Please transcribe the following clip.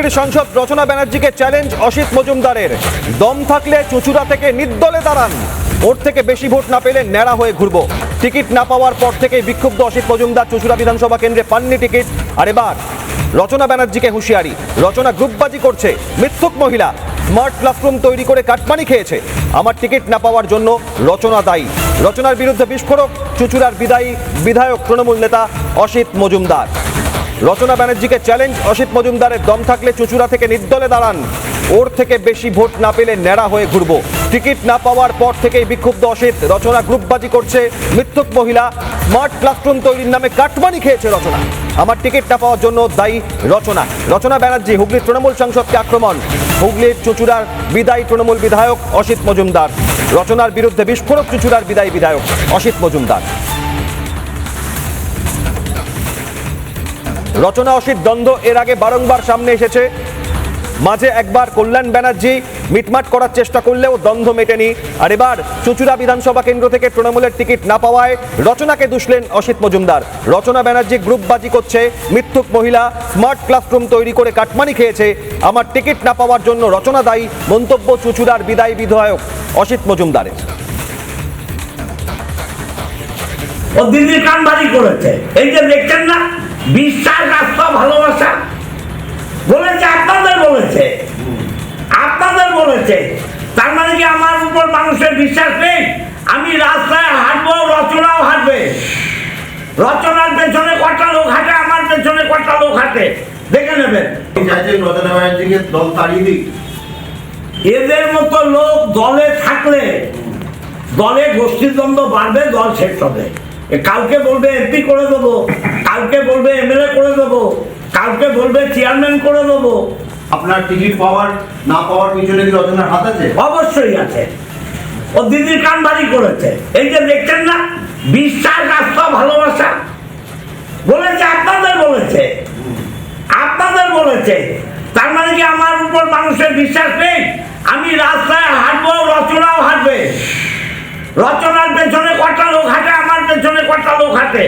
হুগলির সাংসদ রচনা ব্যানার্জিকে চ্যালেঞ্জ অসিত মজুমদারের। দম থাকলে চুঁচুড়া থেকে নির্দলে দাঁড়ান, ওর থেকে বেশি ভোট না পেলে ন্যাড়া হয়ে ঘুরবো। টিকিট না পাওয়ার পর থেকেই বিক্ষুব্ধ অসিত মজুমদার। চুঁচুড়া বিধানসভা কেন্দ্রে পাননি টিকিট। আর এবার রচনা ব্যানার্জিকে হুঁশিয়ারি। রচনা গ্রুপবাজি করছে, মিথ্যুক মহিলা, স্মার্ট ক্লাসরুম তৈরি করে কাটমানি খেয়েছে। আমার টিকিট না পাওয়ার জন্য রচনা দায়ী। রচনার বিরুদ্ধে বিস্ফোরক চুঁচুড়ার বিধায়ক তৃণমূল নেতা অসিত মজুমদার। রচনা ব্যানার্জিকে চ্যালেঞ্জ অসিত মজুমদারের। দম থাকলে চুঁচুড়া থেকে নির্দলে দাঁড়ান, ওর থেকে বেশি ভোট না পেলে ন্যাড়া হয়ে ঘুরবো। টিকিট না পাওয়ার পর থেকেই বিক্ষুব্ধ অসিত। রচনা গ্রুপবাজি করছে, মিথ্যুক মহিলা, স্মার্ট ক্লাসরুম তৈরির নামে কাটমানি খেয়েছে রচনা। আমার টিকিট না পাওয়ার জন্য দায়ী রচনা। রচনা ব্যানার্জি হুগলির তৃণমূল সাংসদকে আক্রমণ। হুগলির চুঁচুড়ার বিদায়ী তৃণমূল বিধায়ক অসিত মজুমদার। রচনার বিরুদ্ধে বিস্ফোরক চুঁচুড়ার বিদায়ী বিধায়ক অসিত মজুমদার। রচনা অসিত দ্বন্দ্ব এর আগে বারংবার সামনে এসেছে। মাঝে একবার কল্যাণ ব্যানার্জি মিটমাট করার চেষ্টা করলেও দ্বন্দ্ব মেটেনি। আর এবার চুঁচুড়া বিধানসভা কেন্দ্র থেকে তৃণমূলের টিকিট না পাওয়ায় রচনাকে দুষলেন অসিত মজুমদার। রচনা ব্যানার্জি গ্রুপবাজি করছে, মিথ্যুক মহিলা, স্মার্ট ক্লাসরুম তৈরি করে কাটমানি খেয়েছে। আমার টিকিট না পাওয়ার জন্য রচনা দায়ী। মন্তব্য চুঁচুড়ার বিদায়ী বিধায়ক অসিত মজুমদারের। ও দিদির কান বাড়ি করেছে, এই যে দেখছেন না, বিশ্বাস, আস্থা, ভালোবাসা বলেছে, আপনাদের বলেছে, আপনাদের বলেছে। তার মানে কি আমার উপর মানুষের বিশ্বাস নেই? আমি রাস্তায় হাঁটবো, রচনাও হাঁটবে। রচনার পেছনে কটা লোক হাঁটে, আমার পেছনে কটা লোক হাঁটে, দেখে নেবেন। রচনা ব্যানার্জিকে দল তাড়িয়ে দিই। এদের মতো লোক দলে থাকলে দলে গোষ্ঠীদ্বন্দ্ব বাড়বে, দল শেষ হবে। কাউকে বলবে এমপি করে দেবো, কাউকে বলবে এমএলএ করে দেবো, কাউকে বলবে চেয়ারম্যান করে দেবো। আপনার টিকিট পাওয়ার না পাওয়ার পিছনে কি রচনার হাত আছে? অবশ্যই আছে। ও দিদির কান বাড়ি করেছে, এই যে দেখছেন না, বিশ্বাস, আস্থা, ভালোবাসা বলেছে, আপনাদের বলেছে, আপনাদের বলেছে। তার মানে কি আমার উপর মানুষের বিশ্বাস নেই? আমি রাস্তায় হাঁটবো, রচনাও হাঁটবে। রচনার পেছনে কটা লোক হাঁটে, আমার পেছনে কটা লোক হাঁটে,